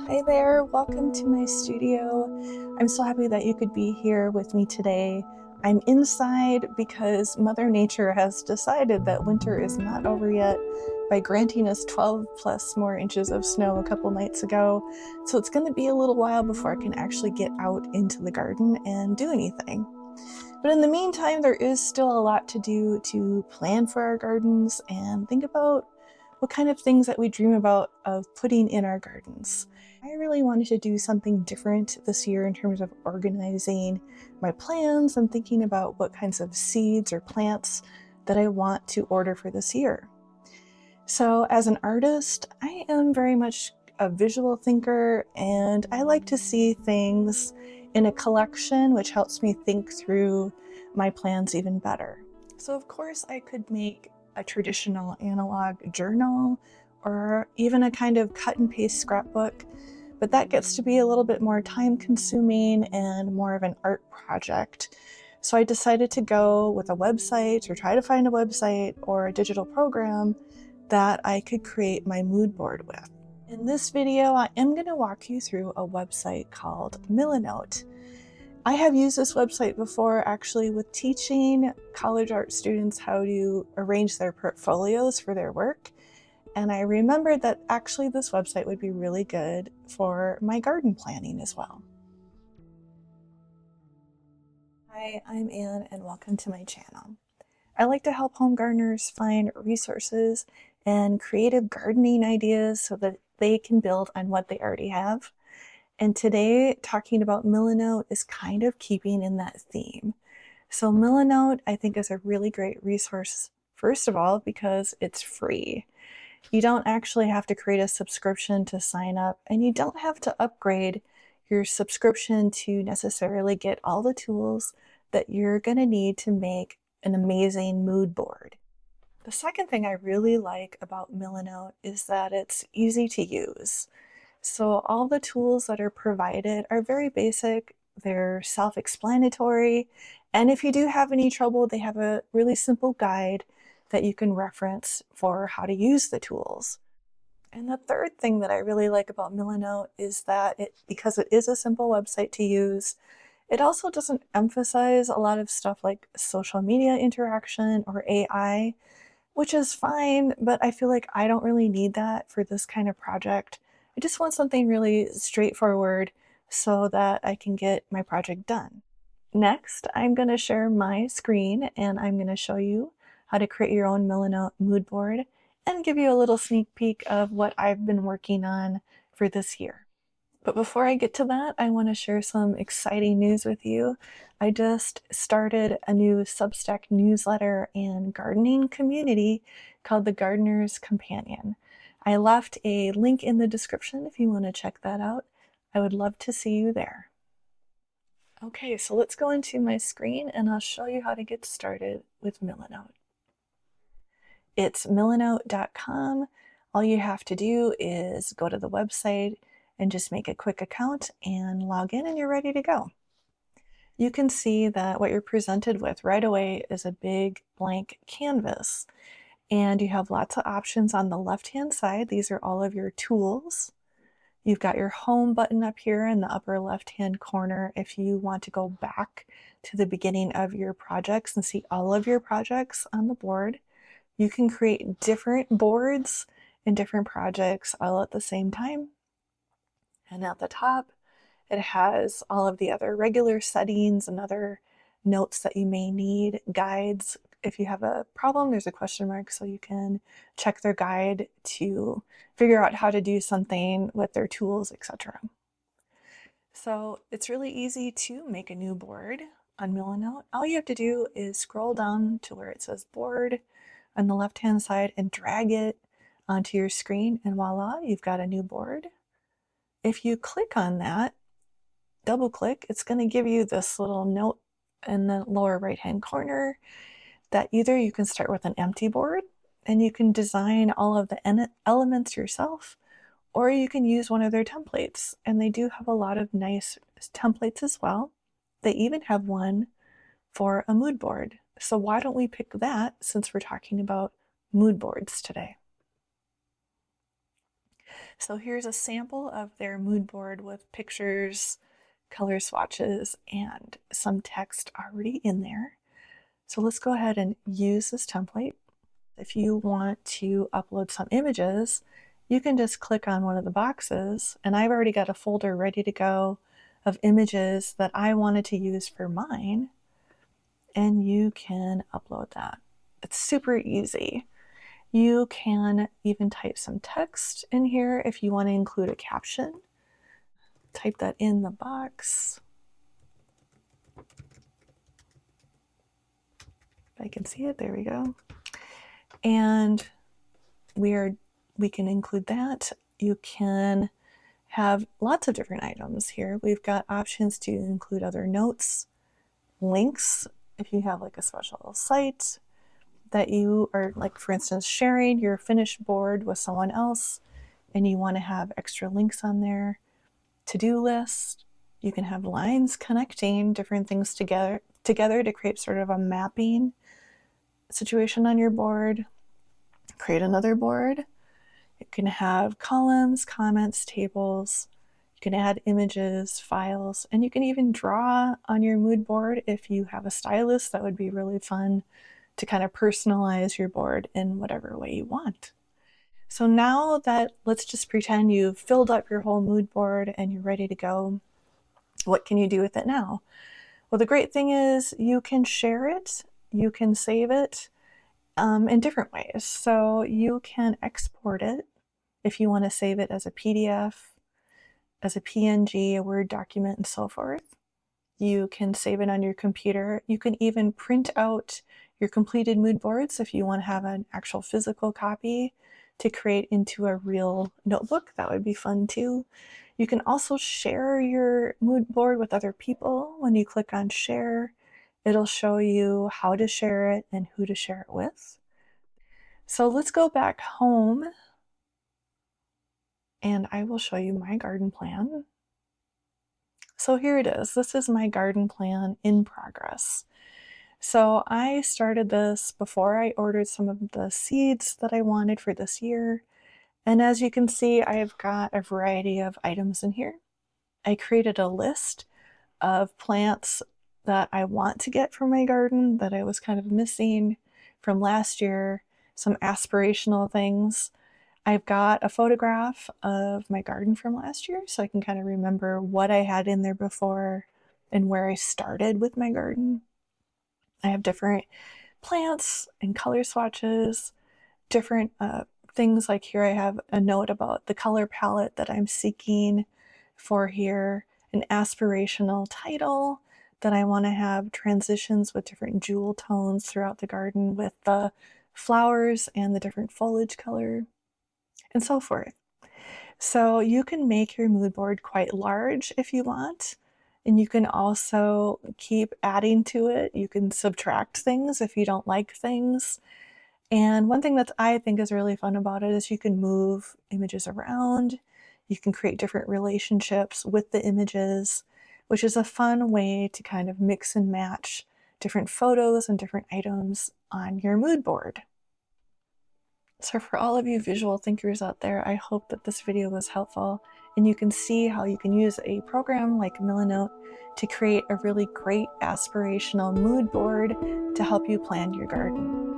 Hey there, welcome to my studio. I'm so happy that you could be here with me today. I'm inside because Mother Nature has decided that winter is not over yet by granting us 12 plus more inches of snow a couple nights ago. So it's going to be a little while before I can actually get out into the garden and do anything. But in the meantime, there is still a lot to do to plan for our gardens and think about what kind of things that we dream about of putting in our gardens. I really wanted to do something different this year in terms of organizing my plans and thinking about what kinds of seeds or plants that I want to order for this year. So as an artist, I am very much a visual thinker and I like to see things in a collection, which helps me think through my plans even better. So of course I could make a traditional analog journal or even a kind of cut and paste scrapbook, but that gets to be a little bit more time consuming and more of an art project. So I decided to go with a website or try to find a website or a digital program that I could create my mood board with. In this video, I am going to walk you through a website called Millinote. I have used this website before actually with teaching college art students how to arrange their portfolios for their work. And I remembered that actually this website would be really good for my garden planning as well. Hi, I'm Anne and welcome to my channel. I like to help home gardeners find resources and creative gardening ideas so that they can build on what they already have. And today, talking about Millinote is kind of keeping in that theme. So Millinote, I think, is a really great resource, first of all, because it's free. You don't actually have to create a subscription to sign up, and you don't have to upgrade your subscription to necessarily get all the tools that you're going to need to make an amazing mood board. The second thing I really like about Millinote is that it's easy to use. So all the tools that are provided are very basic, they're self-explanatory, and if you do have any trouble, they have a really simple guide that you can reference for how to use the tools. And the third thing that I really like about Millinote is that because it is a simple website to use, it also doesn't emphasize a lot of stuff like social media interaction or AI, which is fine, but I feel like I don't really need that for this kind of project. I just want something really straightforward so that I can get my project done. Next, I'm going to share my screen and I'm going to show you how to create your own Millinote mood board and give you a little sneak peek of what I've been working on for this year. But before I get to that, I want to share some exciting news with you. I just started a new Substack newsletter and gardening community called the Gardener's Companion. I left a link in the description if you want to check that out. I would love to see you there. Okay, so let's go into my screen and I'll show you how to get started with Millinote. It's millinote.com. All you have to do is go to the website and just make a quick account and log in and you're ready to go. You can see that what you're presented with right away is a big blank canvas and you have lots of options on the left-hand side. These are all of your tools. You've got your home button up here in the upper left-hand corner if you want to go back to the beginning of your projects and see all of your projects on the board. You can create different boards and different projects all at the same time. And at the top, it has all of the other regular settings and other notes that you may need, guides. If you have a problem, there's a question mark so you can check their guide to figure out how to do something with their tools, etc. So it's really easy to make a new board on Millinote. All you have to do is scroll down to where it says board on the left-hand side and drag it onto your screen and voila, you've got a new board. If you click on that, double click, it's going to give you this little note in the lower right-hand corner that either you can start with an empty board and you can design all of the elements yourself, or you can use one of their templates. And they do have a lot of nice templates as well. They even have one for a mood board. So why don't we pick that since we're talking about mood boards today? So here's a sample of their mood board with pictures, color swatches, and some text already in there. So let's go ahead and use this template. If you want to upload some images, you can just click on one of the boxes, and I've already got a folder ready to go of images that I wanted to use for mine, and you can upload that. It's super easy. You can even type some text in here if you want to include a caption. Type that in the box. If I can see it, there we go. And we can include that. You can have lots of different items here. We've got options to include other notes, links, if you have like a special site that you are, like for instance, sharing your finished board with someone else and you want to have extra links on there. To-do list. You can have lines connecting different things together to create sort of a mapping situation on your board. Create another board. You can have columns, comments, tables. You can add images, files, and you can even draw on your mood board if you have a stylus. That would be really fun to kind of personalize your board in whatever way you want. So now that, let's just pretend you've filled up your whole mood board and you're ready to go. What can you do with it now? Well, the great thing is you can share it, you can save it in different ways. So you can export it if you want to save it as a PDF, as a PNG, a Word document, and so forth. You can save it on your computer. You can even print out your completed mood boards if you want to have an actual physical copy to create into a real notebook. That would be fun too. You can also share your mood board with other people. When you click on share, it'll show you how to share it and who to share it with. So let's go back home and I will show you my garden plan. So here it is. This is my garden plan in progress. So I started this before I ordered some of the seeds that I wanted for this year. And as you can see, I've got a variety of items in here. I created a list of plants that I want to get from my garden that I was kind of missing from last year, some aspirational things. I've got a photograph of my garden from last year so I can kind of remember what I had in there before and where I started with my garden. I have different plants and color swatches, different things. Like here I have a note about the color palette that I'm seeking for here, an aspirational title that I want to have transitions with different jewel tones throughout the garden with the flowers and the different foliage color and so forth. So you can make your mood board quite large if you want, and you can also keep adding to it. You can subtract things if you don't like things. And one thing that I think is really fun about it is you can move images around. You can create different relationships with the images, which is a fun way to kind of mix and match different photos and different items on your mood board. So for all of you visual thinkers out there, I hope that this video was helpful and you can see how you can use a program like Milanote to create a really great aspirational mood board to help you plan your garden.